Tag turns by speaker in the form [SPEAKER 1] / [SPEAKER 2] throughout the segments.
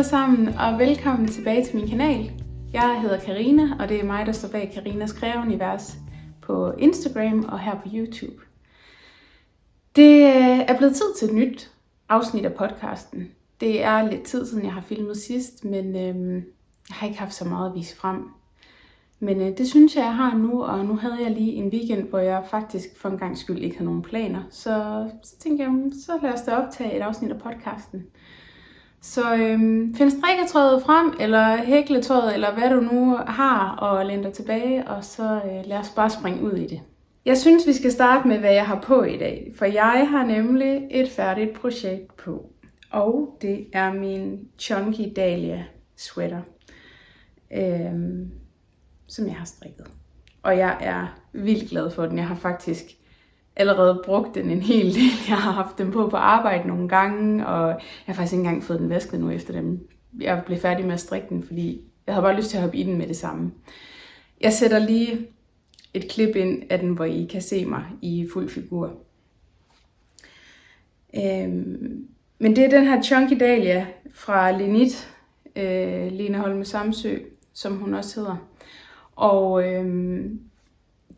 [SPEAKER 1] alle sammen, og velkommen tilbage til min kanal. Jeg hedder Karina, og det er mig, der står bag Karinas Kræveunivers på Instagram og her på YouTube. Det er blevet tid til et nyt afsnit af podcasten. Det er lidt tid siden, jeg har filmet sidst, men jeg har ikke haft så meget at vise frem. Men det synes jeg har nu, og nu havde jeg lige en weekend, hvor jeg faktisk for en gang skyld ikke havde nogen planer. Så tænkte jeg, så lad os da optage et afsnit af podcasten. Så find strikketrådet frem, eller hækletrådet, eller hvad du nu har, og læn dig tilbage, og så lad os bare springe ud i det. Jeg synes, vi skal starte med, hvad jeg har på i dag, for jeg har nemlig et færdigt projekt på. Og det er min Chunky Dahlia sweater, som jeg har strikket. Og jeg er vildt glad for den. Jeg har faktisk allerede brugt den en hel del. Jeg har haft den på arbejde nogle gange, og jeg har faktisk ikke engang fået den vasket nu efter dem. Jeg blev færdig med at strikke den, fordi jeg havde bare lyst til at hoppe i den med det samme. Jeg sætter lige et klip ind af den, hvor I kan se mig i fuld figur. Men det er den her Chunky Dahlia fra Lenit, Lene Holme Samsø, som hun også hedder. Og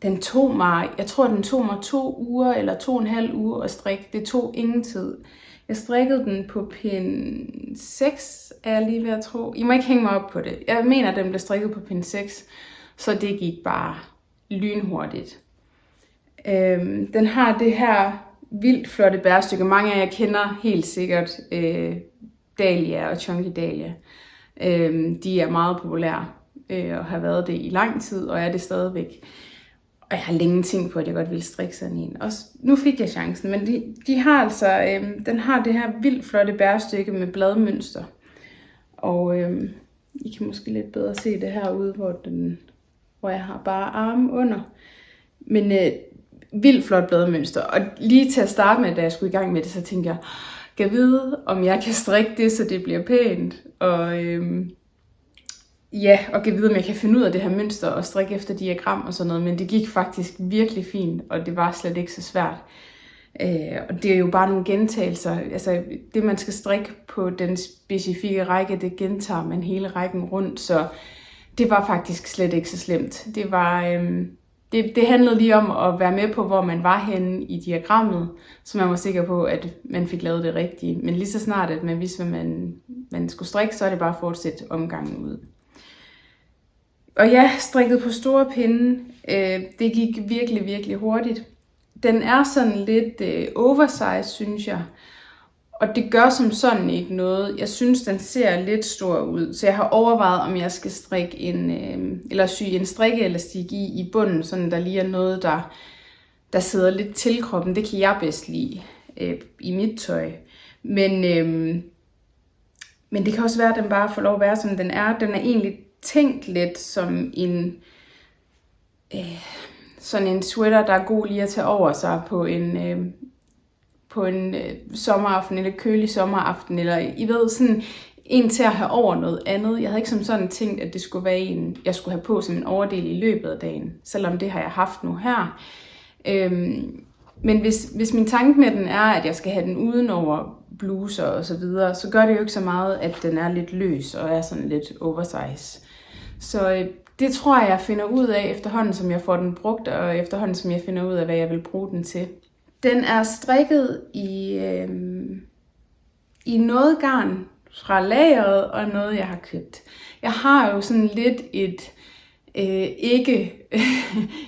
[SPEAKER 1] den tog mig, jeg tror den tog mig 2 uger eller 2,5 uger at strikke. Det tog ingen tid. Jeg strikkede den på pin 6, er jeg lige ved at tro. I må ikke hænge mig op på det. Jeg mener, at den blev strikket på pin 6, så det gik bare lynhurtigt. Den har det her vildt flotte bærestykke. Mange af jer kender helt sikkert Dahlia og Chunky Dahlia. De er meget populære og har været det i lang tid, og er det stadigvæk. Og jeg har længe tænkt på, at jeg godt ville strikke sådan en. Og nu fik jeg chancen, men de har altså, den har det her vildt flotte bærestykke med bladmønster. Og I kan måske lidt bedre se det herude, hvor jeg har bare arme under. Men vildt flot bladmønster. Og lige til at starte med, da jeg skulle i gang med det, så tænkte jeg, kan vide, om jeg kan strikke det, så det bliver pænt. Og og kan vide, om jeg kan finde ud af det her mønster og strikke efter diagram og sådan noget. Men det gik faktisk virkelig fint, og det var slet ikke så svært. Og det er jo bare nogle gentagelser. Altså det, man skal strikke på den specifikke række, det gentager man hele rækken rundt. Så det var faktisk slet ikke så slemt. Det var det handlede lige om at være med på, hvor man var henne i diagrammet, så man var sikker på, at man fik lavet det rigtige. Men lige så snart, at man vidste, hvad man skulle strikke, så er det bare at fortsætte omgangen ud. Og ja, strikket på store pinde, det gik virkelig, virkelig hurtigt. Den er sådan lidt oversized, synes jeg. Og det gør som sådan ikke noget. Jeg synes, den ser lidt stor ud. Så jeg har overvejet, om jeg skal strikke eller sy en strikkeelastik i bunden, sådan der lige er noget, der sidder lidt til kroppen. Det kan jeg bedst lide i mit tøj. Men det kan også være, at den bare får lov at være, som den er. Den er egentlig tænkt lidt som sådan en sweater, der er god lige at tage over sig på en sommeraften, eller kølig sommeraften, eller I ved, sådan en til at have over noget andet. Jeg havde ikke som sådan tænkt, at det skulle være en, jeg skulle have på som en overdel i løbet af dagen, selvom det har jeg haft nu her. Men hvis min tanke med den er, at jeg skal have den uden over bluser og så videre, så gør det jo ikke så meget, at den er lidt løs og er sådan lidt oversize. Så det tror jeg finder ud af efterhånden, som jeg får den brugt, og efterhånden, som jeg finder ud af, hvad jeg vil bruge den til. Den er strikket i noget garn fra lageret, og noget, jeg har købt. Jeg har jo sådan lidt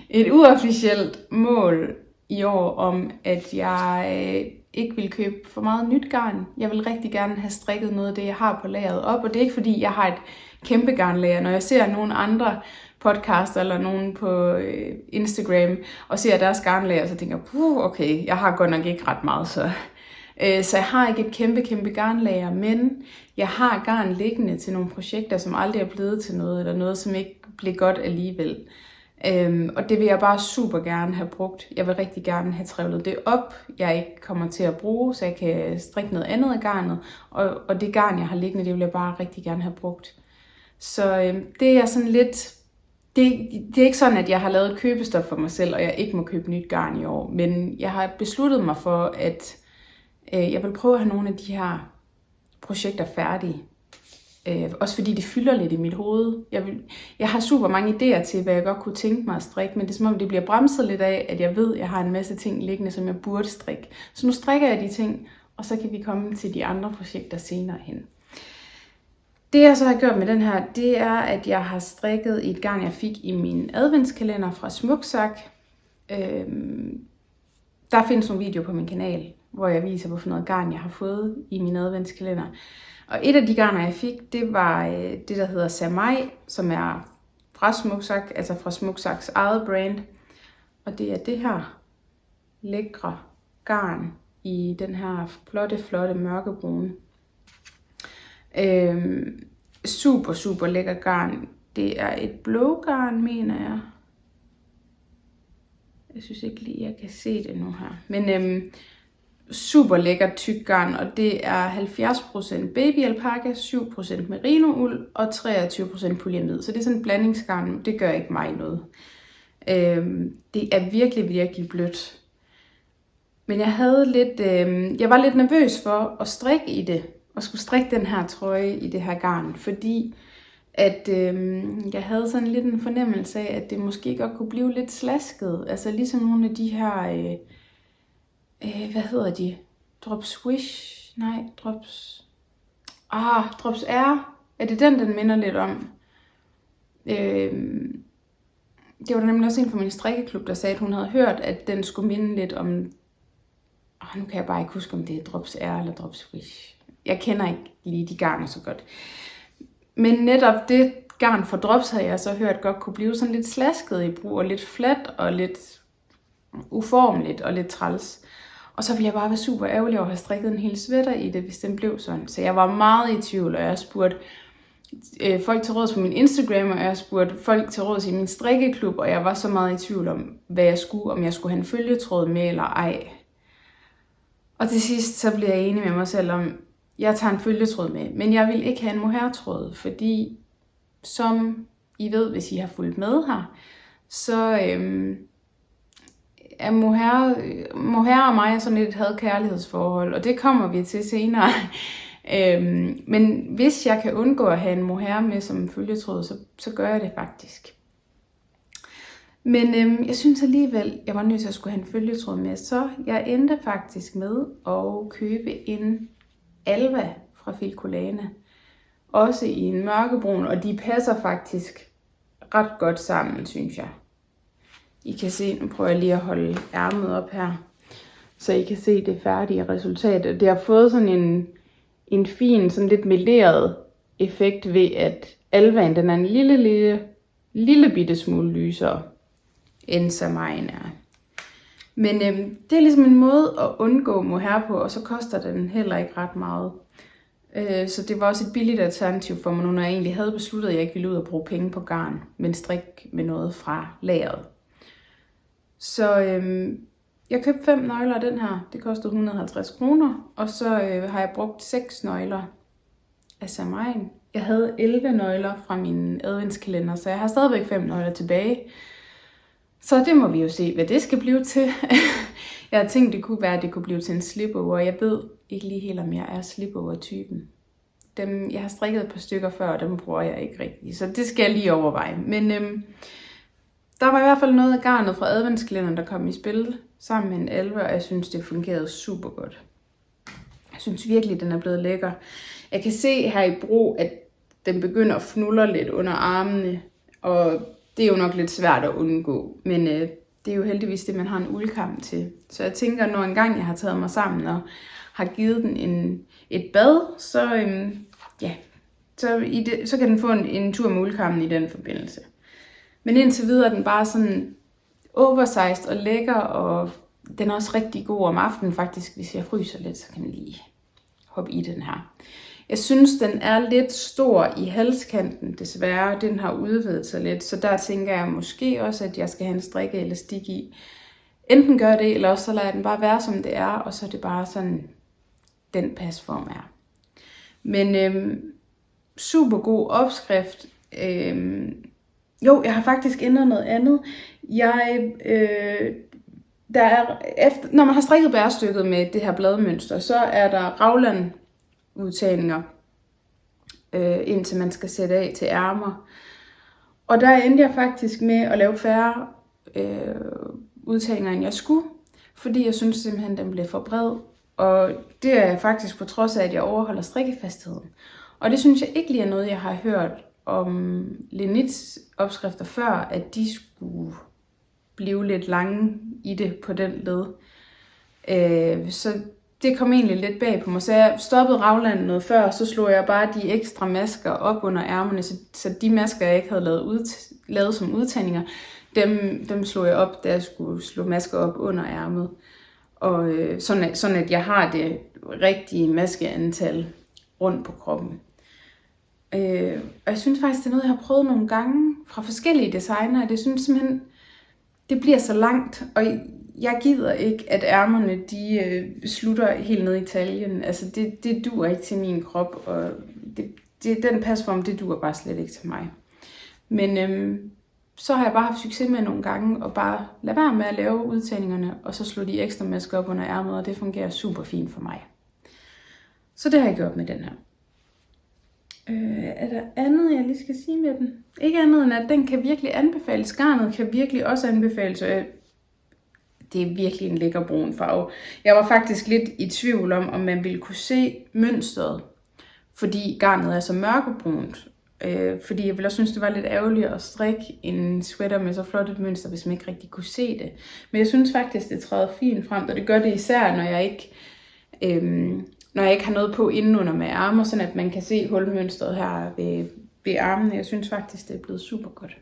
[SPEAKER 1] et uofficielt mål i år om, at jeg ikke vil købe for meget nyt garn. Jeg vil rigtig gerne have strikket noget af det, jeg har på lageret op, og det er ikke fordi, jeg har et kæmpe garnlager. Når jeg ser nogle andre podcaster eller nogen på Instagram og ser deres garnlager, så tænker jeg, okay, jeg har godt nok ikke ret meget, så jeg har ikke et kæmpe garnlager, men jeg har garn liggende til nogle projekter, som aldrig er blevet til noget, eller noget, som ikke blev godt alligevel. Og det vil jeg bare super gerne have brugt. Jeg vil rigtig gerne have trævlet det op, jeg ikke kommer til at bruge, så jeg kan strikke noget andet af garnet. Og det garn, jeg har liggende, det vil jeg bare rigtig gerne have brugt. Så det er sådan lidt, det er ikke sådan, at jeg har lavet et købestop for mig selv, og jeg ikke må købe nyt garn i år. Men jeg har besluttet mig for, at jeg vil prøve at have nogle af de her projekter færdige. Også fordi det fylder lidt i mit hoved. Jeg har super mange idéer til, hvad jeg godt kunne tænke mig at strikke, men det er som om, det bliver bremset lidt af, at jeg ved, at jeg har en masse ting liggende, som jeg burde strikke. Så nu strikker jeg de ting, og så kan vi komme til de andre projekter senere hen. Det jeg så har gjort med den her, det er, at jeg har strikket i et garn, jeg fik i min adventskalender fra Smuksak. Der findes nogle videoer på min kanal, hvor jeg viser, hvorfor noget garn jeg har fået i min adventskalender. Og et af de garner, jeg fik, det var det, der hedder Samai, som er fra Smuksak, altså fra Smuksaks eget brand. Og det er det her lækre garn i den her flotte mørkebrune. Super lækker garn. Det er et blågarn, mener jeg. Jeg synes ikke lige, jeg kan se det nu her. Men super lækkert tyk garn, og det er 70% babyalpaca, 7% merino-uld og 23% polyamid. Så det er sådan en blandingsgarn, det gør ikke mig noget. Det er virkelig blødt. Men jeg var lidt nervøs for at strikke i det, og skulle strikke den her trøje i det her garn, fordi at jeg havde sådan lidt en fornemmelse af, at det måske godt kunne blive lidt slasket. Altså ligesom nogle af de her, hvad hedder de? Drops Wish? Nej, Drops Air. Er det den minder lidt om? Det var der nemlig også en fra min strikkeklub, der sagde, at hun havde hørt, at den skulle minde lidt om... nu kan jeg bare ikke huske, om det er Drops Air eller Drops Wish. Jeg kender ikke lige de garner så godt. Men netop det garn fra Drops havde jeg så hørt godt kunne blive sådan lidt slasket i brug, og lidt fladt og lidt uformeligt og lidt træls. Og så ville jeg bare være super ærgerlig over at have strikket en hel sweater i det, hvis den blev sådan. Så jeg var meget i tvivl, og jeg spurgte folk til råds på min Instagram, og jeg spurgte folk til råds i min strikkeklub, og jeg var så meget i tvivl om, hvad jeg skulle, om jeg skulle have en følgetråd med eller ej. Og til sidst så blev jeg enig med mig selv om, jeg tager en følgetråd med, men jeg vil ikke have en mohairtråd, fordi som I ved, hvis I har fulgt med her, så er mohair og mig sådan lidt et had-kærlighedsforhold, og det kommer vi til senere. Men hvis jeg kan undgå at have en mohair med som følgetråd, så gør jeg det faktisk. Men jeg synes alligevel, jeg var nødt til at skulle have en følgetråd med, så jeg endte faktisk med at købe en Alva fra Filcolane. Også i en mørkebrun, og de passer faktisk ret godt sammen, synes jeg. I kan se, nu prøver jeg lige at holde ærmet op her, så I kan se det færdige resultat. Det har fået sådan en fin, sådan lidt meleret effekt ved, at Alvaen den er en lille bitte smule lysere, end Samaien er. Men det er ligesom en måde at undgå mohair på, og så koster den heller ikke ret meget. Så det var også et billigt alternativ for mig nu, når jeg egentlig havde besluttet, at jeg ikke ville ud og bruge penge på garn, men strik med noget fra lageret. Så jeg købte 5 nøgler af den her. Det kostede 150 kroner. Og så har jeg brugt 6 nøgler af Samaien. Jeg havde 11 nøgler fra min adventskalender, så jeg har stadigvæk 5 nøgler tilbage. Så det må vi jo se, hvad det skal blive til. Jeg har tænkt, det kunne være, at det kunne blive til en slipover. Jeg ved ikke lige helt, om jeg er slipover-typen. Jeg har strikket et par stykker før, og dem bruger jeg ikke rigtig. Så det skal jeg lige overveje. Men der var i hvert fald noget af garnet fra adventskalenderen, der kom i spil sammen med en Alva, og jeg synes, det fungerede super godt. Jeg synes virkelig, den er blevet lækker. Jeg kan se her i brug, at den begynder at fnulle lidt under armene, og det er jo nok lidt svært at undgå, men det er jo heldigvis det, man har en uldkam til. Så jeg tænker, når engang jeg har taget mig sammen og har givet den et bad, så kan den få en tur med uldkammen i den forbindelse. Men indtil videre er den bare sådan oversized og lækker, og den er også rigtig god om aftenen faktisk. Hvis jeg fryser lidt, så kan man lige hoppe i den her. Jeg synes, den er lidt stor i halskanten, desværre. Den har udvidet sig lidt, så der tænker jeg måske også, at jeg skal have en strikkeelastik i. Enten gør det, eller også så lader jeg den bare være, som det er, og så er det bare sådan, den pasform er. Men super god opskrift. Jeg har faktisk ændret noget andet. Når man har strikket bærestykket med det her bladmønster, så er der raglan udtagninger indtil man skal sætte af til ærmer. Og der endte jeg faktisk med at lave færre udtagninger, end jeg skulle, fordi jeg synes simpelthen, den blev for bred. Og det er faktisk på trods af, at jeg overholder strikkefastheden. Og det synes jeg ikke lige er noget, jeg har hørt om Lenits opskrifter før, at de skulle blive lidt lange i det på den led. Så det kom egentlig lidt bag på mig. Så jeg stoppede Ragland noget før, og så slog jeg bare de ekstra masker op under ærmerne. Så de masker, jeg ikke havde lavet som udtagninger, dem slog jeg op, da jeg skulle slå masker op under ærmet. Og sådan at jeg har det rigtige maskeantal rundt på kroppen. Og jeg synes faktisk, det er noget, jeg har prøvet nogle gange fra forskellige designere. Det synes simpelthen, det bliver så langt, og jeg gider ikke, at ærmerne de slutter helt ned i taljen. Altså det duer ikke til min krop, og den pasform, det duer bare slet ikke til mig. Men så har jeg bare haft succes med nogle gange, og bare lade være med at lave udtagningerne, og så slå de ekstra masker op under ærmet, og det fungerer super fint for mig. Så det har jeg gjort med den her. Er der andet, jeg lige skal sige med den? Ikke andet end, at den kan virkelig anbefales. Garnet kan virkelig også anbefales. Det er virkelig en lækker brun farve. Jeg var faktisk lidt i tvivl om man ville kunne se mønstret, fordi garnet er så mørkebrunt. Fordi jeg ville også synes, det var lidt ærgerligt at strikke en sweater med så flot et mønster, hvis man ikke rigtig kunne se det. Men jeg synes faktisk, det træder fint frem, og det gør det især, når jeg ikke har noget på indenunder med ærmer, sådan at man kan se hulmønstret her ved armene. Jeg synes faktisk, det er blevet super godt.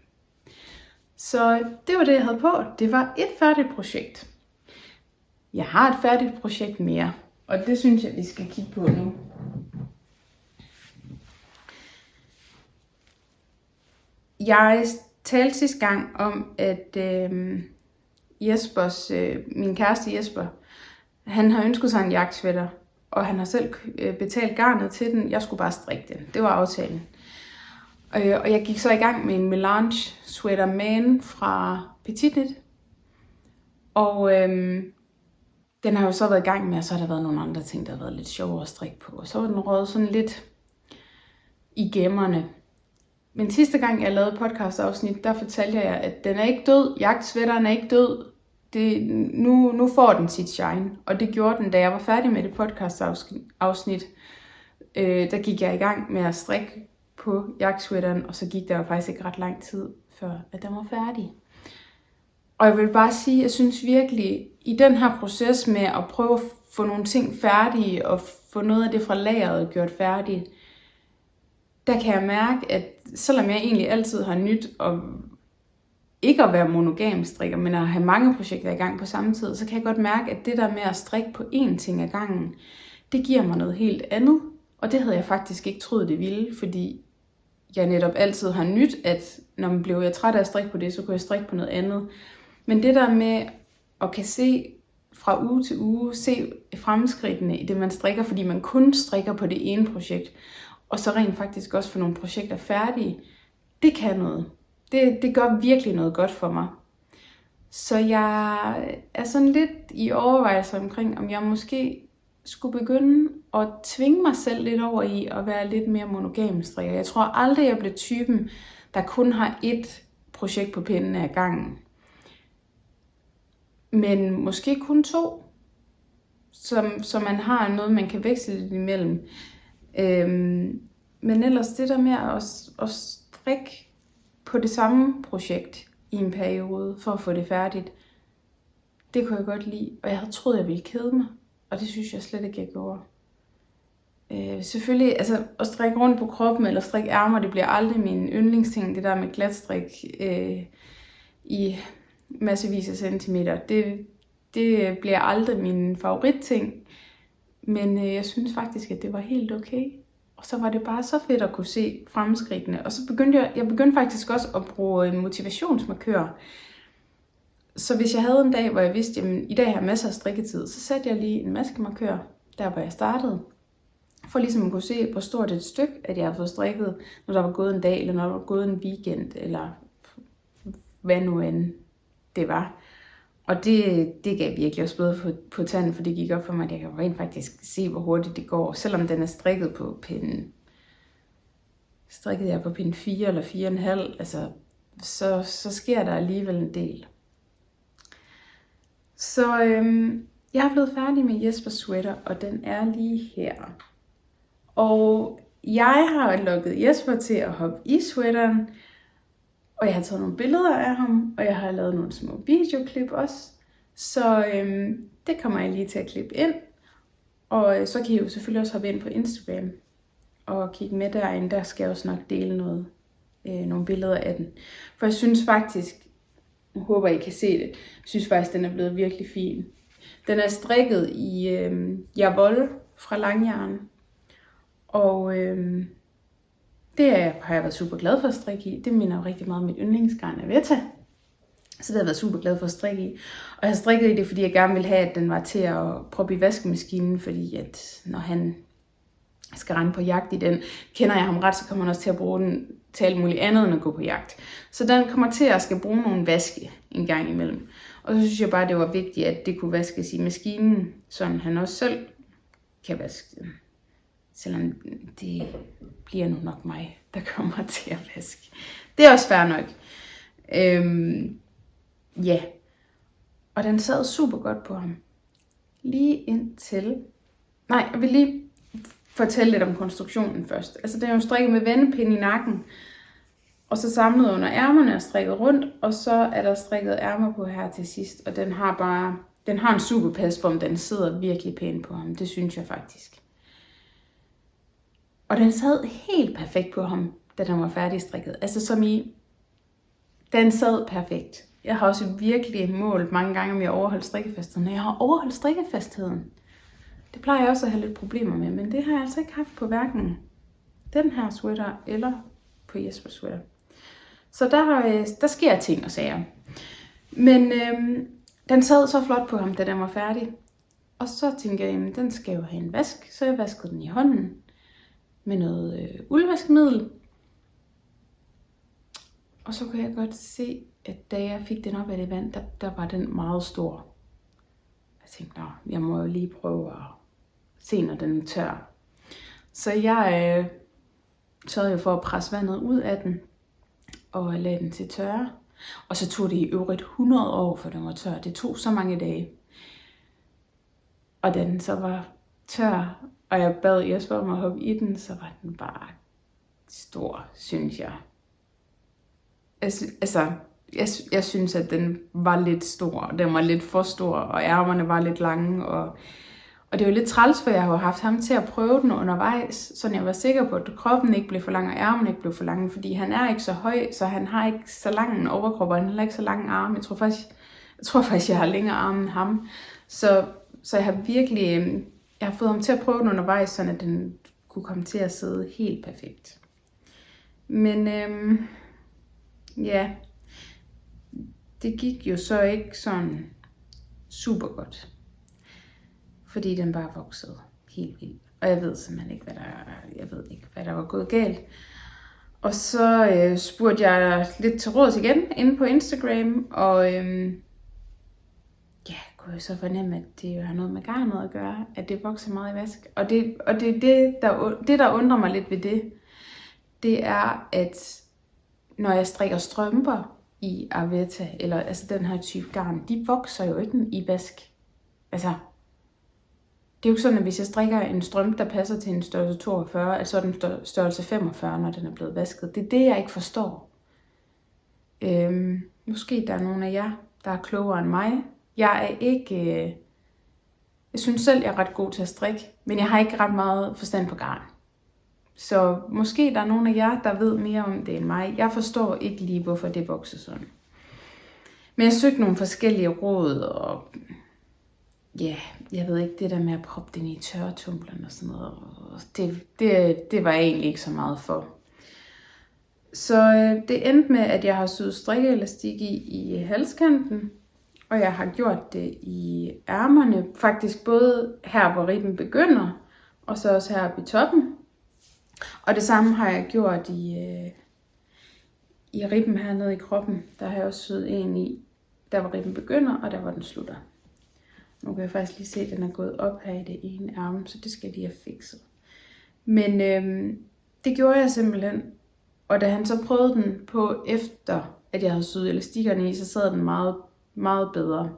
[SPEAKER 1] Så det var det, jeg havde på. Det var et færdigt projekt. Jeg har et færdigt projekt mere, og det synes jeg, vi skal kigge på nu. Jeg talte sidste gang om, at min kæreste Jesper, han har ønsket sig en jagtsweater, og han har selv betalt garnet til den. Jeg skulle bare strikke den. Det var aftalen. Og jeg gik så i gang med en Melange Sweater Man fra Petit Knit. Og den har jo så været i gang med, og så har der været nogle andre ting, der har været lidt sjovere at strikke på. Og så var den røget sådan lidt i gemmerne. Men sidste gang jeg lavede podcast-afsnit, der fortalte jeg, at den er ikke død. Jagtsweateren er ikke død. Nu får den sit shine. Og det gjorde den, da jeg var færdig med det podcast-afsnit. Der gik jeg i gang med at strikke på jagtsweateren, og så gik der jo faktisk ikke ret lang tid, før at den var færdig. Og jeg vil bare sige, at jeg synes virkelig, i den her proces med at prøve at få nogle ting færdige, og få noget af det fra lageret gjort færdigt, der kan jeg mærke, at selvom jeg egentlig altid har nyt at ikke at være monogamstrikker, men at have mange projekter i gang på samme tid, så kan jeg godt mærke, at det der med at strikke på én ting ad gangen, det giver mig noget helt andet. Og det havde jeg faktisk ikke troet, det ville, fordi jeg netop altid har nyt, at når man blev træt af at strikke på det, så kunne jeg strikke på noget andet. Men det der med at kan se fra uge til uge, se fremskridtene i det, man strikker, fordi man kun strikker på det ene projekt, og så rent faktisk også få nogle projekter færdige, det kan noget. Det gør virkelig noget godt for mig. Så jeg er sådan lidt i overvejelse omkring, om jeg måske skulle begynde at tvinge mig selv lidt over i at være lidt mere monogamstrikker. Jeg tror aldrig, jeg blev typen, der kun har ét projekt på pinden ad gangen. Men måske kun 2, så man har noget, man kan veksle lidt imellem. Men ellers det der med at strikke på det samme projekt i en periode, for at få det færdigt, det kunne jeg godt lide. Og jeg havde troet, jeg ville kede mig, og det synes jeg slet ikke, jeg gjorde. Selvfølgelig, altså at strikke rundt på kroppen, eller strikke ærmer, det bliver aldrig min yndlingsting, det der med glatstrik i massevis af centimeter. Det bliver aldrig min favoritting, men jeg synes faktisk, at det var helt okay. Og så var det bare så fedt at kunne se fremskridtene. Og så begyndte jeg faktisk også at bruge en motivationsmarkør. Så hvis jeg havde en dag, hvor jeg vidste, at i dag har jeg masser af strikketid, så satte jeg lige en maskemarkør, der hvor jeg startede. For ligesom at kunne se, hvor stort et stykke, at jeg havde fået strikket, når der var gået en dag, eller når der var gået en weekend, eller hvad nu end det var. Og det gav virkelig også blod på tanden, for det gik op for mig, at jeg kan rent faktisk se, hvor hurtigt det går, selvom den er strikket på pinden. strikkede jeg på pinde 4 eller 4,5, altså, så sker der alligevel en del. Så jeg er blevet færdig med Jespers sweater, og den er lige her. Og jeg har lukket Jesper til at hoppe i sweateren, og jeg har taget nogle billeder af ham, og jeg har lavet nogle små videoklip også. Så det kommer jeg lige til at klippe ind. Og så kan I jo selvfølgelig også hoppe ind på Instagram og kigge med derinde. Der skal jeg også nok dele nogle billeder af den. For jeg synes faktisk, jeg håber I kan se det, jeg synes faktisk den er blevet virkelig fin. Den er strikket i Javol fra Langjern. Og det har jeg været super glad for at strikke i. Det minder jo rigtig meget om mit yndlingsgarn Avetta. Så det har jeg været super glad for at strikke i. Og jeg har strikket i det, fordi jeg gerne ville have, at den var til at proppe i vaskemaskinen. Fordi at når han skal rende på jagt i den, kender jeg ham ret, så kommer han også til at bruge den til alt muligt andet end at gå på jagt. Så den kommer til at skal bruge nogle vaske en gang imellem. Og så synes jeg bare, det var vigtigt, at det kunne vaskes i maskinen, så han også selv kan vaske den. Selvom det bliver nu nok mig, der kommer til at vaske. Det er også fair nok. Ja. Og den sad super godt på ham. Lige indtil... Nej, jeg vil lige fortælle lidt om konstruktionen først. Altså, den er jo strikket med vendepinde i nakken. Og så samlet under ærmerne og strikket rundt. Og så er der strikket ærmer på her til sidst. Og den har en super pasform. Den sidder virkelig pænt på ham. Det synes jeg faktisk. Og den sad helt perfekt på ham, da den var færdigstrikket. Altså som i, den sad perfekt. Jeg har også virkelig målt mange gange, om jeg overholdt strikkefastheden. Jeg har overholdt strikkefastheden. Det plejer jeg også at have lidt problemer med, men det har jeg altså ikke haft på hverken den her sweater eller på Jespers sweater. Så der sker ting og sager. Men den sad så flot på ham, da den var færdig. Og så tænkte jeg, den skal jo have en vask, så jeg vaskede den i hånden med noget uldvaskemiddel. Og så kunne jeg godt se, at da jeg fik den op af det vand, der var den meget stor. Jeg tænkte, jeg må jo lige prøve at se, når den er tør. Så jeg sørgede jo for at presse vandet ud af den og lade den til tørre. Og så tog det i øvrigt 100 år, for den var tør. Det tog så mange dage. Og da den så var tør, og jeg bad Jesper om at hoppe i den, så var den bare stor, synes jeg. Altså, jeg synes, at den var lidt stor. Den var lidt for stor, og ærmerne var lidt lange. Og det er jo lidt træls, for jeg har jo haft ham til at prøve den undervejs, så jeg var sikker på, at kroppen ikke blev for lang, og ærmerne ikke blev for lange. Fordi han er ikke så høj, så han har ikke så lang en overkrop, og han har ikke så lang arme. Jeg tror faktisk, jeg har længere arme end ham. Så jeg har virkelig... Jeg har fået ham til at prøve den undervejs, så at den kunne komme til at sidde helt perfekt. Men ja, det gik jo så ikke sådan super godt. Fordi den bare voksede helt vildt. Og jeg ved simpelthen ikke, hvad der var gået galt. Og så spurgte jeg lidt til råds igen inde på Instagram, og kunne jeg så fornemme, at det har noget med garnet at gøre, at det vokser meget i vask. Og det der undrer mig lidt ved det er, at når jeg strikker strømper i Avetta, eller altså den her type garn, de vokser jo ikke i vask. Altså, det er jo sådan, at hvis jeg strikker en strømpe, der passer til en størrelse 42, altså den størrelse 45, når den er blevet vasket. Det er det, jeg ikke forstår. Måske der er nogle af jer, der er klogere end mig. Jeg synes selv, jeg er ret god til at strikke, men jeg har ikke ret meget forstand på garn. Så måske der er nogle af jer, der ved mere om det end mig. Jeg forstår ikke lige, hvorfor det vokser sådan. Men jeg søgte nogle forskellige råd, og ja, jeg ved ikke, det der med at proppe den i tørretumbleren og sådan noget, det var jeg egentlig ikke så meget for. Så det endte med, at jeg har syet strikkeelastik i halskanten, og jeg har gjort det i ærmerne, faktisk både her, hvor ribben begynder, og så også her i toppen. Og det samme har jeg gjort i ribben hernede i kroppen. Der har jeg også syet en i, der hvor ribben begynder, og der hvor den slutter. Nu kan jeg faktisk lige se, at den er gået op her i det ene ærme, så det skal jeg lige have fikset. Men det gjorde jeg simpelthen. Og da han så prøvede den på efter, at jeg havde syet elastikkerne i, så sad den meget, meget bedre.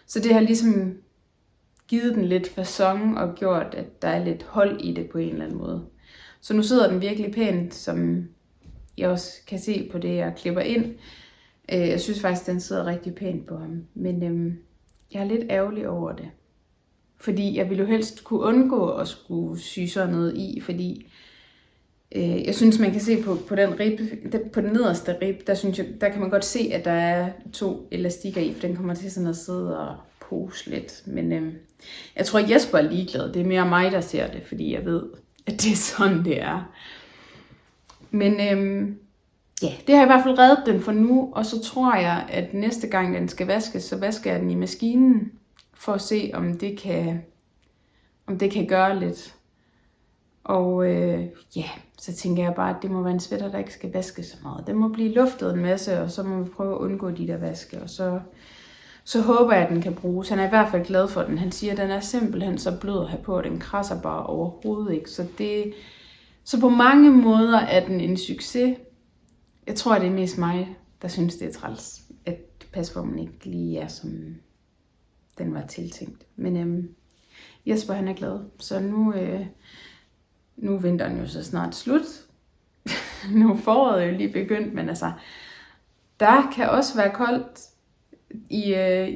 [SPEAKER 1] Så det har ligesom givet den lidt facon og gjort, at der er lidt hold i det på en eller anden måde. Så nu sidder den virkelig pænt, som jeg også kan se på det, jeg klipper ind. Jeg synes faktisk, den sidder rigtig pænt på ham. Men jeg er lidt ærgerlig over det. Fordi jeg ville jo helst kunne undgå at skulle sy sådan noget i, fordi jeg synes, man kan se på den rib, på den nederste rib, der kan man godt se, at der er 2 elastikker i, for den kommer til sådan at sidde og pose lidt. Men jeg tror, Jesper er ligeglad. Det er mere mig, der ser det, fordi jeg ved, at det er sådan, det er. Men ja, det har i hvert fald reddet den for nu, og så tror jeg, at næste gang den skal vaskes, så vasker jeg den i maskinen, for at se, om det kan gøre lidt. Og ja, så tænker jeg bare, at det må være en sweater, der ikke skal vaske så meget. Den må blive luftet en masse, og så må vi prøve at undgå de der vaske. Og så håber jeg, at den kan bruges. Han er i hvert fald glad for den. Han siger, at den er simpelthen så blød at have på, og den krasser bare overhovedet ikke. Så på mange måder er den en succes. Jeg tror, det er mest mig, der synes, det er træls. At pas på, at man ikke lige er, som den var tiltænkt. Men Jesper, han er glad. Så nu er vinteren jo så snart slut. Nu er foråret jo lige begyndt, men altså, der kan også være koldt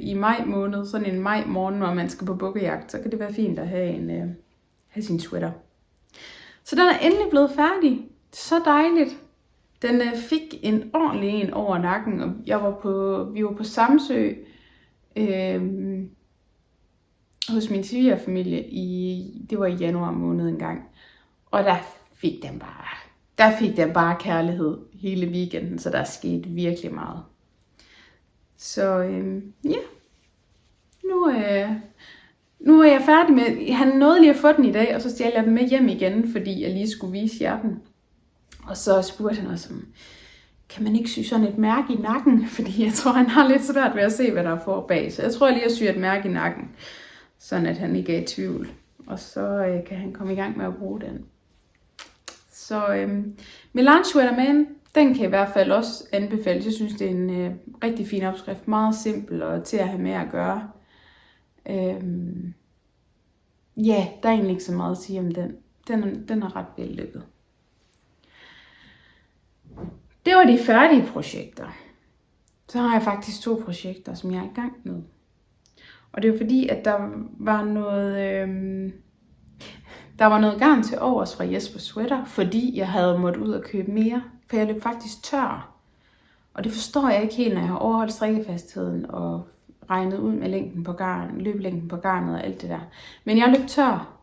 [SPEAKER 1] i maj måned, sådan en maj morgen, når man skal på bukkejagt, så kan det være fint at have sin sweater. Så den er endelig blevet færdig. Så dejligt. Den fik en ordentlig en over nakken, og vi var på Samsø hos min svigerfamilie det var i januar måned engang. Og der fik den bare kærlighed hele weekenden, så der skete virkelig meget. Så ja, nu er jeg færdig med, han nåede lige at få den i dag, og så stjal jeg den med hjem igen, fordi jeg lige skulle vise jer den. Og så spurgte han også, kan man ikke sy sådan et mærke i nakken? Fordi jeg tror, han har lidt svært ved at se, hvad der er for bag. Så jeg tror lige at sy et mærke i nakken, sådan at han ikke er i tvivl. Og så kan han komme i gang med at bruge den. Så Melange Sweater Man, den kan i hvert fald også anbefales. Jeg synes, det er en rigtig fin opskrift. Meget simpel og til at have med at gøre. Ja, der er egentlig ikke så meget at sige om den. Den er ret vellykket. Det var de færdige projekter. Så har jeg faktisk 2 projekter, som jeg er i gang med. Og det er fordi, at der var noget garn til overs fra Jespers sweater, fordi jeg havde måttet ud og købe mere, for jeg løb faktisk tør. Og det forstår jeg ikke helt, når jeg har overholdt strikkefastheden og regnet ud med løblængden på garnet og alt det der. Men jeg løb tør,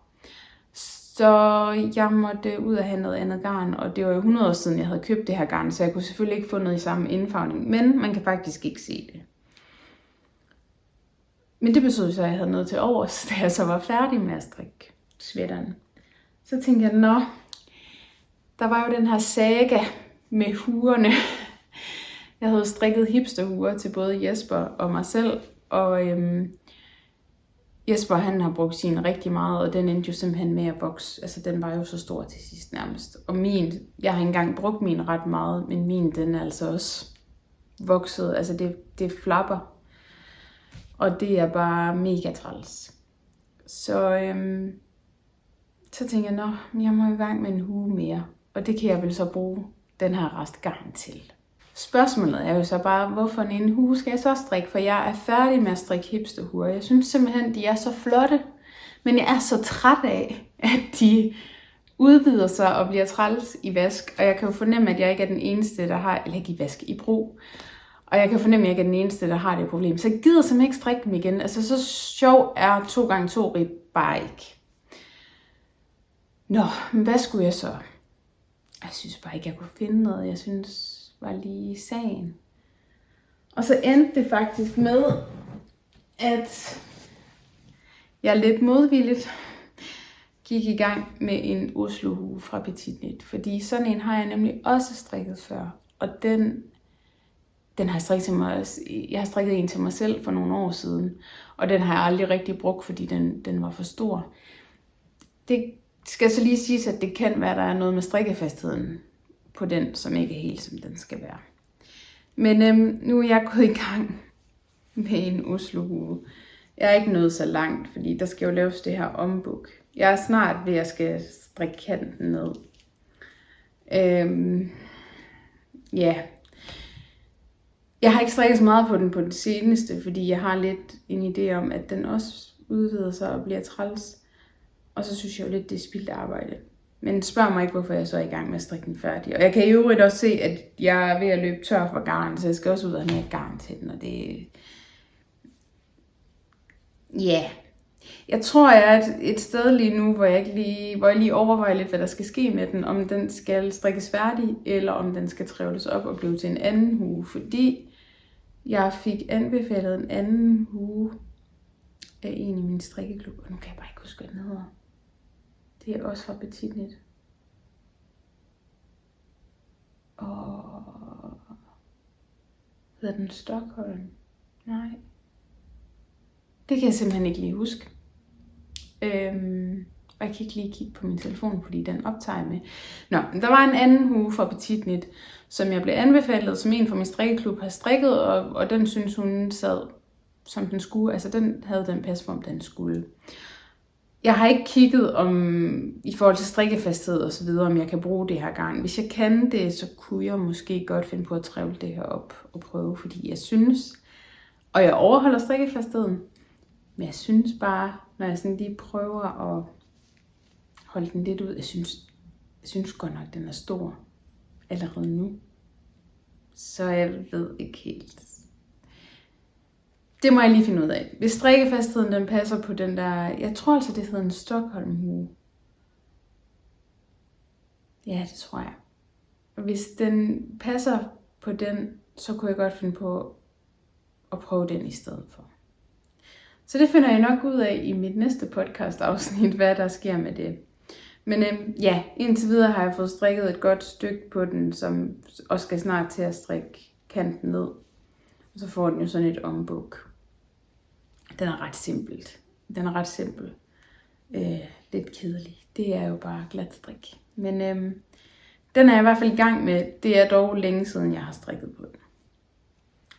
[SPEAKER 1] så jeg måtte ud og have noget andet garn, og det var jo 100 år siden, jeg havde købt det her garn, så jeg kunne selvfølgelig ikke få noget i samme indfarvning, men man kan faktisk ikke se det. Men det betød så, at jeg havde noget til overs, da jeg så var færdig med at strikke sweateren. Så tænkte jeg, der var jo den her saga med huerne. Jeg havde strikket hipsterhuer til både Jesper og mig selv, og Jesper han har brugt sin rigtig meget, og den endte jo simpelthen med at vokse. Altså den var jo så stor til sidst nærmest. Og jeg har engang brugt min ret meget, men min den er altså også vokset. Altså det flapper. Og det er bare mega træls. Så tænker jeg, jeg må i gang med en hue mere. Og det kan jeg vel så bruge den her rest garn til. Spørgsmålet er jo så bare, hvorfor en hue skal jeg så strikke? For jeg er færdig med at strikke hipsterhuer. Jeg synes simpelthen, de er så flotte. Men jeg er så træt af, at de udvider sig og bliver træls i vask. Og jeg kan jo fornemme, at jeg ikke er den eneste, der har, eller ikke i vask, i brug. Og jeg kan fornemme, at jeg ikke er den eneste, der har det problem. Så jeg gider simpelthen ikke strikke dem igen. Altså så sjov er 2x2 rib bare ikke. Men hvad skulle jeg så? Jeg synes bare ikke, jeg kunne finde noget, jeg synes var lige sagen. Og så endte det faktisk med, at jeg lidt modvilligt gik i gang med en Oslohue fra Petit Nit. Fordi sådan en har jeg nemlig også strikket før. Og den har jeg strikket til mig. Jeg har strikket en til mig selv for nogle år siden. Og den har jeg aldrig rigtig brugt, fordi den var for stor. skal så lige siges, at det kan være, der er noget med strikkefastheden på den, som ikke er helt, som den skal være. Men nu er jeg gået i gang med en Oslo-hue. Jeg er ikke nået så langt, fordi der skal jo laves det her ombuk. Jeg er snart ved at skal strikke kanten ned. Ja. Jeg har ikke strikket så meget på den på det seneste, fordi jeg har lidt en idé om, at den også udvider sig og bliver træls. Og så synes jeg jo lidt, det er spildt arbejde. Men spørg mig ikke, hvorfor jeg så er i gang med at strikke den færdig. Og jeg kan i øvrigt også se, at jeg er ved at løbe tør for garn, så jeg skal også ud og have mere garn til den. Og det... Ja. Jeg tror, jeg er et sted lige nu, hvor jeg lige overvejer lidt, hvad der skal ske med den. Om den skal strikkes færdig, eller om den skal trævles op og blive til en anden hue. Fordi jeg fik anbefalet en anden hue af en i min strikkeklub. Og nu kan jeg bare ikke huske, hvad den hedder. Det er også fra Petit Knit. Og hedder den Stockholm? Nej. Det kan jeg simpelthen ikke lige huske. Og jeg kan ikke lige kigge på min telefon, fordi den optager med. Nå, der var en anden hue fra Petit Knit, som jeg blev anbefalet, som en fra min strikkeklub har strikket, og den synes hun sad som den skulle. Altså den havde den pasform, den skulle. Jeg har ikke kigget i forhold til strikkefasthed og så videre, om jeg kan bruge det her garn. Hvis jeg kan det, så kunne jeg måske godt finde på at trævle det her op og prøve, fordi jeg synes, og jeg overholder strikkefastheden, men jeg synes bare, når jeg sådan lige prøver at holde den lidt ud, jeg synes godt nok, den er stor allerede nu. Så jeg ved ikke helt. Det må jeg lige finde ud af. Hvis strikkefastheden den passer på den der, jeg tror altså det hedder en Stockholm hue. Ja, det tror jeg. Og hvis den passer på den, så kunne jeg godt finde på at prøve den i stedet for. Så det finder jeg nok ud af i mit næste podcast afsnit, hvad der sker med det. Men ja, indtil videre har jeg fået strikket et godt stykke på den, som også skal snart til at strikke kanten ned. Og så får den jo sådan et ombuk. Den er ret simpel. Lidt kedelig. Det er jo bare glat strik. Men den er jeg i hvert fald i gang med. Det er dog længe siden, jeg har strikket på den.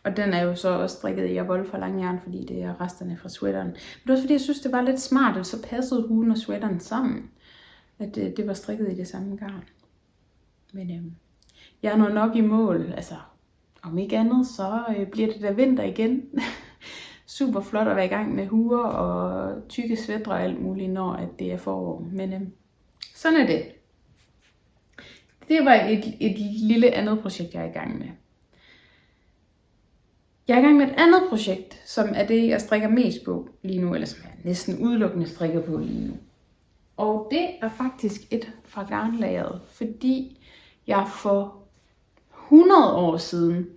[SPEAKER 1] Og den er jo så også strikket i Jawoll for langjern, fordi det er resterne fra sweateren. Men det var også fordi, jeg synes, det var lidt smart, at så passede huen og sweateren sammen. At det var strikket i det samme garn. Men jeg når nok i mål. Altså, om ikke andet, så bliver det da vinter igen. Super flot at være i gang med huer og tykke sweatre og alt muligt, når at det er forår. Men sådan er det. Det var et lille andet projekt, jeg er i gang med. Jeg er i gang med et andet projekt, som er det, jeg strikker mest på lige nu, eller som jeg næsten udelukkende strikker på lige nu. Og det er faktisk et fra garnlageret, fordi jeg for 100 år siden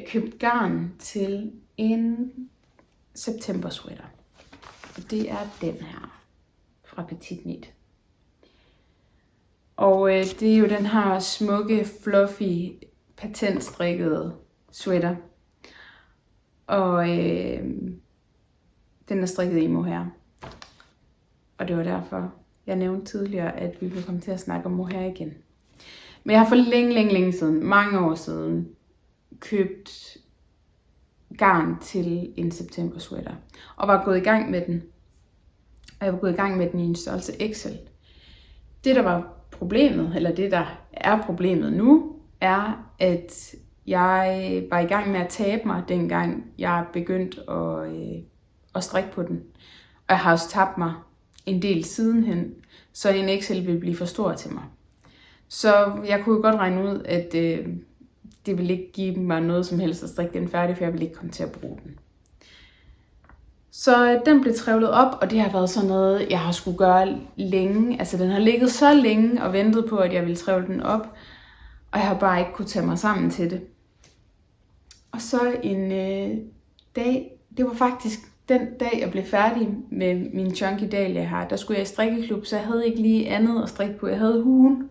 [SPEAKER 1] købte garn til en september sweater. Og det er den her fra Petit Knit. Og det er jo den her smukke, fluffy, patentstrikkede sweater. Og den er strikket i mohair. Og det var derfor, jeg nævnte tidligere, at vi ville komme til at snakke om mohair igen. Men jeg har for længe siden, mange år siden, købt garn til en september sweater. Og var gået i gang med den. Og jeg var gået i gang med den i en størrelse XL. Det der var problemet, eller det der er problemet nu, er at jeg var i gang med at tabe mig, dengang jeg begyndte at strikke på den. Og jeg har også tabt mig en del sidenhen, så en XL ville blive for stor til mig. Så jeg kunne godt regne ud, at det ville ikke give mig noget som helst at strikke den færdig, for jeg ville ikke komme til at bruge den. Så den blev trævlet op, og det har været sådan noget, jeg har skulle gøre længe. Altså den har ligget så længe og ventet på, at jeg ville trævle den op, og jeg har bare ikke kunne tage mig sammen til det. Og så en dag, det var faktisk den dag, jeg blev færdig med min Chunky Dahlia her, der skulle jeg i strikkeklub, så jeg havde ikke lige andet at strikke på. Jeg havde huen,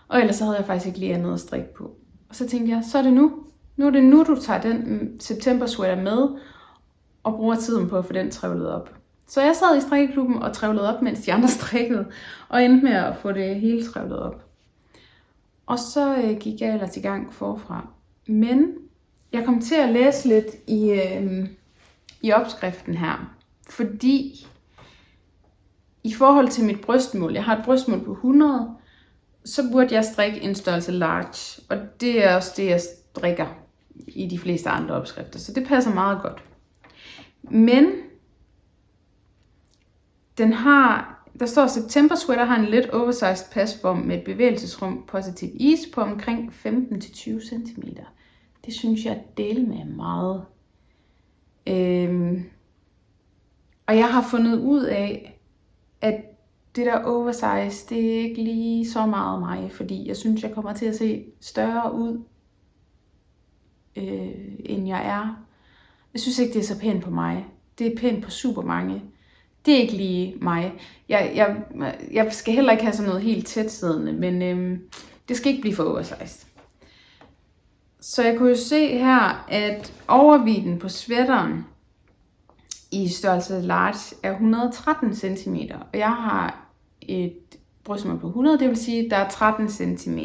[SPEAKER 1] og ellers så havde jeg faktisk ikke lige andet at strikke på. Og så tænkte jeg, så er det nu. Nu er det nu, du tager den september sweater med, og bruger tiden på at få den trævlet op. Så jeg sad i strikkeklubben og trævlede op, mens de andre strikkede, og endte med at få det hele trævlet op. Og så gik jeg ellers i gang forfra. Men jeg kom til at læse lidt i opskriften her, fordi i forhold til mit brystmål, jeg har et brystmål på 100, så burde jeg strikke en størrelse large, og det er også det, jeg strikker i de fleste andre opskrifter, så det passer meget godt. Men der står, at September Sweater har en lidt oversized pasform med et bevægelsesrum positiv is på omkring 15-20 cm. Det synes jeg deler med meget. Og jeg har fundet ud af, at det der oversize, det er ikke lige så meget mig, fordi jeg synes, jeg kommer til at se større ud, end jeg er. Jeg synes ikke, det er så pænt på mig. Det er pænt på super mange. Det er ikke lige mig. Jeg skal heller ikke have sådan noget helt tætsiddende, men det skal ikke blive for oversized. Så jeg kunne jo se her, at overvidden på sweateren i størrelse large er 113 cm, og jeg har et brystmål på 100, det vil sige, at der er 13 cm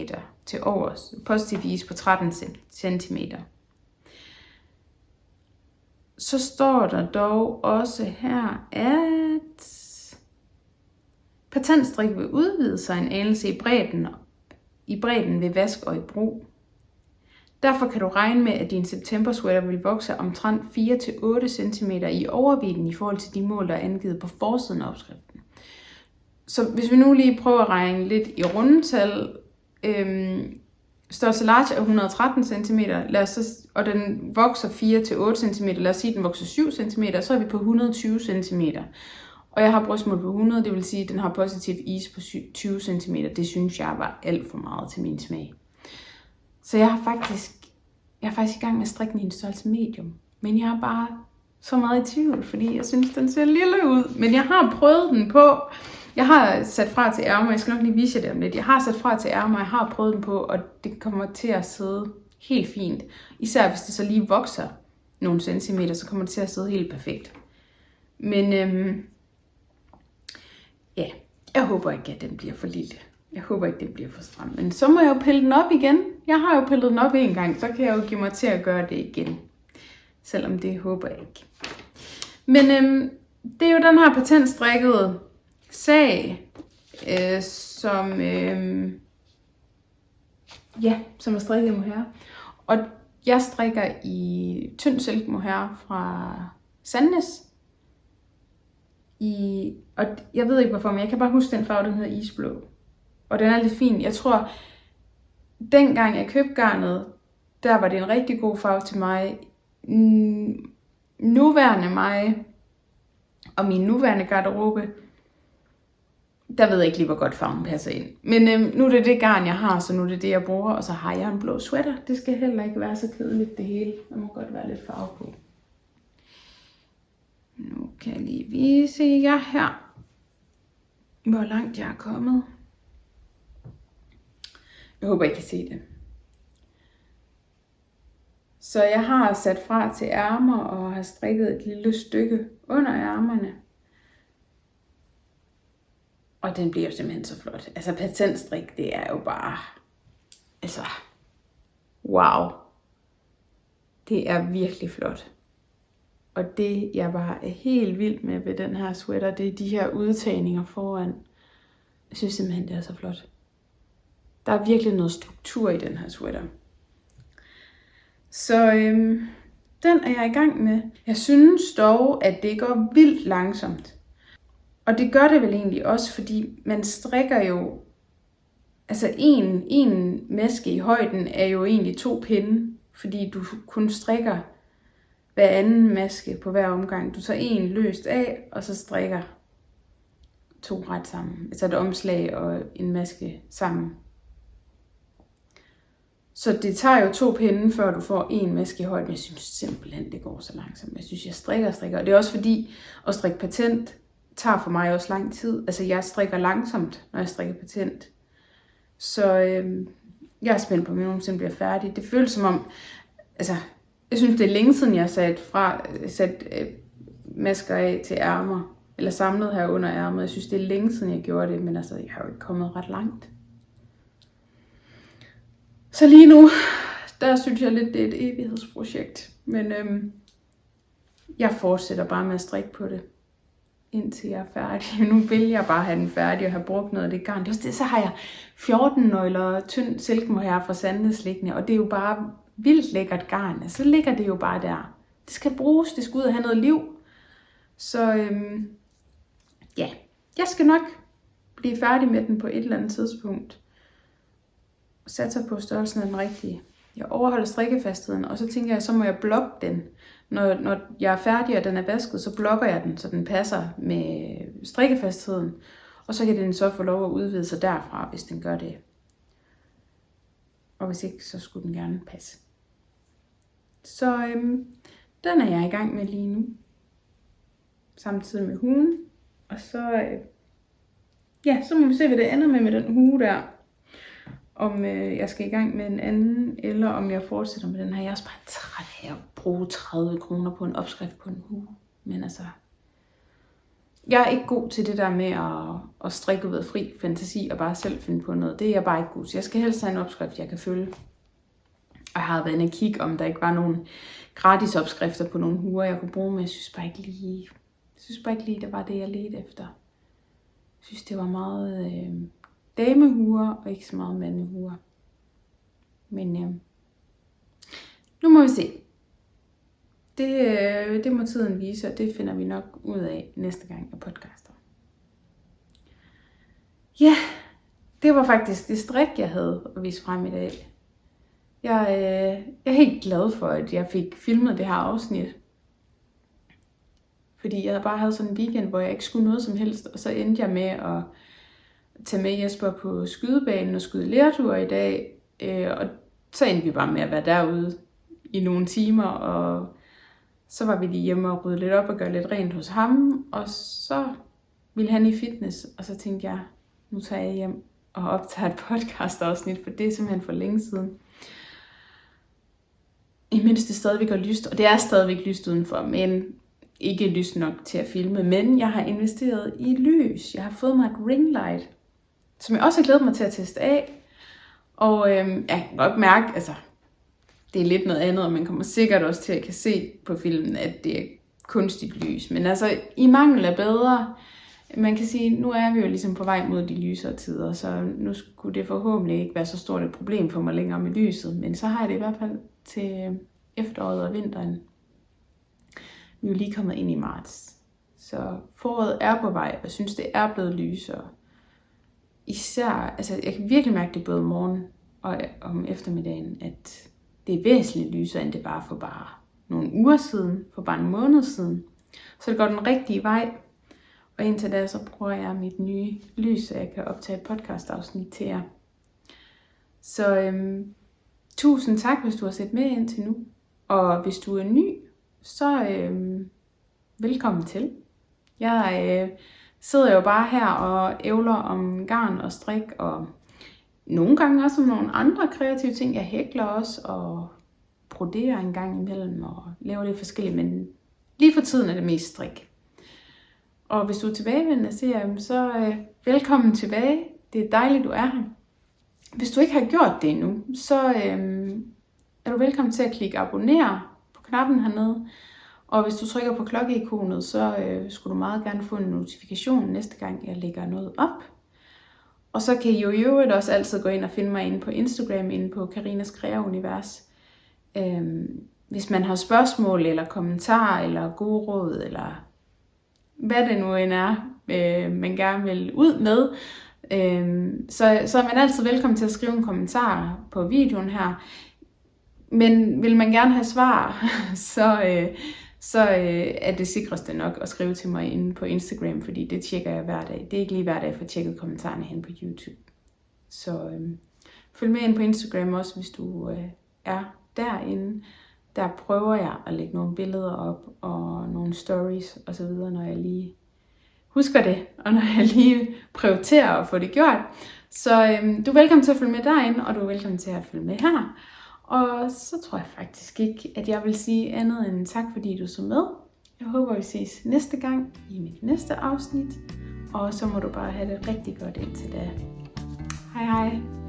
[SPEAKER 1] til overs. Positiv is på 13 cm. Så står der dog også her, at patentstrik vil udvide sig en anelse i bredden ved vask og i brug. Derfor kan du regne med, at din September Sweater vil vokse omtrent 4-8 cm i overvidden i forhold til de mål, der er angivet på forsiden af opskriften. Så hvis vi nu lige prøver at regne lidt i rundetal, størrelse large er 113 cm, og den vokser 4-8 cm, lad os sige, at den vokser 7 cm, så er vi på 120 cm. Og jeg har brystmål på 100, det vil sige, at den har positiv is på 20 cm. Det synes jeg var alt for meget til min smag. Så jeg er faktisk i gang med at strikke min størrelse medium. Men jeg er bare så meget i tvivl, fordi jeg synes, den ser lille ud. Men jeg har prøvet den på. Jeg har sat fra til ærmer. Jeg skal nok lige vise jer det om lidt. Jeg har sat fra til ærmer. Jeg har prøvet den på, og det kommer til at sidde helt fint. Især hvis det så lige vokser nogle centimeter, så kommer det til at sidde helt perfekt. Men ja, jeg håber ikke, at den bliver for lille. Jeg håber ikke, den bliver for stram. Men så må jeg jo pille den op igen. Jeg har jo pillet den op en gang, så kan jeg jo give mig til at gøre det igen. Selvom det håber jeg ikke. Men det er jo den her patentstrikkede sag, som er strikket mohair. Og jeg strikker i tynd silk mohair fra Sandnes. Og jeg ved ikke hvorfor, men jeg kan bare huske den farve, den hedder isblå. Og den er lidt fin. Jeg tror, dengang jeg købte garnet, der var det en rigtig god farve til mig. Nuværende mig og min nuværende garderobe, der ved jeg ikke lige, hvor godt farven passer ind. Men nu er det det garn, jeg har, så nu er det det, jeg bruger. Og så har jeg en blå sweater. Det skal heller ikke være så kedeligt det hele. Der må godt være lidt farve på. Nu kan jeg lige vise jer her, hvor langt jeg er kommet. Jeg håber, I kan se det. Så jeg har sat fra til ærmer og har strikket et lille stykke under ærmerne. Og den bliver jo simpelthen så flot. Altså patentstrik, det er jo bare, altså, wow. Det er virkelig flot. Og det, jeg bare er helt vild med ved den her sweater, det er de her udtagninger foran. Jeg synes simpelthen, det er så flot. Der er virkelig noget struktur i den her sweater. Så den er jeg i gang med. Jeg synes dog, at det går vildt langsomt. Og det gør det vel egentlig også, fordi man strikker jo, altså en maske i højden er jo egentlig 2 pinde, fordi du kun strikker hver anden maske på hver omgang. Du tager en løst af, og så strikker 2 ret sammen. Altså et omslag og en maske sammen. Så det tager jo 2 pinde, før du får en maske i højden. Jeg synes simpelthen, det går så langsomt. Jeg synes, jeg strikker. Og det er også fordi, at strikke patent tager for mig også lang tid. Altså jeg strikker langsomt, når jeg strikker patent. Så jeg er spændt på, om jeg nogensinde bliver færdig. Det føles som om, altså jeg synes, det er længe siden, jeg har sat masker af til ærmer. eller samlet her under ærmet. Jeg synes, det er længe siden, jeg gjorde det, men altså, jeg har jo ikke kommet ret langt. Så lige nu, der synes jeg lidt, det er et evighedsprojekt. Men jeg fortsætter bare med at strikke på det, indtil jeg er færdig. Nu vil jeg bare have den færdig og have brugt noget af det garn. Så har jeg 14 nøgler tynd silkemohair fra Sandnes liggende, og det er jo bare vildt lækkert garn. Så ligger det jo bare der. Det skal bruges, det skal ud og have noget liv. Så ja, jeg skal nok blive færdig med den på et eller andet tidspunkt. Satser på størrelsen af den rigtige. Jeg overholder strikkefastheden, og så tænker jeg, så må jeg blokke den. Når jeg er færdig, og den er vasket, så blokker jeg den, så den passer med strikkefastheden. Og så kan den så få lov at udvide sig derfra, hvis den gør det. Og hvis ikke, så skulle den gerne passe. Så den er jeg i gang med lige nu. Samtidig med hugen. Og så, så må vi se, hvad det ender med den hue der. Om jeg skal i gang med en anden, eller om jeg fortsætter med den her. Jeg er også bare træt af at bruge 30 kroner på en opskrift på en hue. Men altså, jeg er ikke god til det der med at strikke ud af fri fantasi og bare selv finde på noget. Det er jeg bare ikke god til. Jeg skal helst have en opskrift, jeg kan følge. Og jeg har været inde og kigge, om der ikke var nogen gratis opskrifter på nogle huer, jeg kunne bruge, men jeg synes bare ikke lige, det var det, jeg ledte efter. Jeg synes, det var meget damehuer og ikke så meget mandehuer. Men nu må vi se. Det må tiden vise, og det finder vi nok ud af næste gang jeg podcaster. Ja, det var faktisk det strik, jeg havde at vise frem i dag. Jeg er helt glad for, at jeg fik filmet det her afsnit. Fordi jeg bare havde sådan en weekend, hvor jeg ikke skulle noget som helst. Og så endte jeg med at tage med Jesper på skydebanen og skyde lertur i dag. Og så endte vi bare med at være derude i nogle timer. Og så var vi lige hjemme og rydde lidt op og gøre lidt rent hos ham. Og så ville han i fitness. Og så tænkte jeg, nu tager jeg hjem og optager et podcast-afsnit, for det er simpelthen for længe siden. Imens det stadigvæk er lyst, og det er stadigvæk lyst udenfor, men ikke lyst nok til at filme. Men jeg har investeret i lys. Jeg har fået mig et ringlight, som jeg også har glædet mig til at teste af. Og jeg kan godt mærke, altså det er lidt noget andet, og man kommer sikkert også til at kan se på filmen, at det er kunstigt lys. Men altså i mangel af bedre, man kan sige, nu er vi jo ligesom på vej mod de lysere tider, så nu skulle det forhåbentlig ikke være så stort et problem for mig længere med lyset. Men så har jeg det i hvert fald til efteråret og vinteren. Vi er jo lige kommet ind i marts. Så foråret er på vej, og jeg synes, det er blevet lysere. Især, altså jeg kan virkelig mærke det både om morgenen og om eftermiddagen, at det er væsentligt lysere, end det var for bare nogle uger siden, for bare en måned siden. Så det går den rigtige vej. Og indtil da, så bruger jeg mit nye lys, så jeg kan optage et podcast-afsnit til jer. Så tusind tak, hvis du har set med indtil nu. Og hvis du er ny, så velkommen til. Jeg sidder jo bare her og ævler om garn og strik, og nogle gange også om nogle andre kreative ting. Jeg hækler også og broderer en gang imellem og laver lidt forskelligt, men lige for tiden er det mest strik. Og hvis du er tilbagevendende, så velkommen tilbage. Det er dejligt, du er her. Hvis du ikke har gjort det endnu, så er du velkommen til at klikke abonner på knappen hernede. Og hvis du trykker på klokkeikonet, så skulle du meget gerne få en notifikation næste gang, jeg lægger noget op. Og så kan I jo i øvrigt også altid gå ind og finde mig inde på Instagram, inde på Karinas Krea Univers. Hvis man har spørgsmål eller kommentarer eller gode råd, eller hvad det nu end er, man gerne vil ud med, så er man altid velkommen til at skrive en kommentar på videoen her. Men vil man gerne have svar, så er det sikreste nok at skrive til mig inde på Instagram, fordi det tjekker jeg hver dag. Det er ikke lige hver dag, for at tjekke kommentarerne hen på YouTube. Så følg med ind på Instagram også, hvis du er derinde. Der prøver jeg at lægge nogle billeder op og nogle stories og så videre, når jeg lige husker det, og når jeg lige prioriterer at få det gjort. Så du er velkommen til at følge med derinde, og du er velkommen til at følge med her. Og så tror jeg faktisk ikke, at jeg vil sige andet end tak, fordi du så med. Jeg håber, vi ses næste gang i mit næste afsnit. Og så må du bare have det rigtig godt indtil da. Hej hej!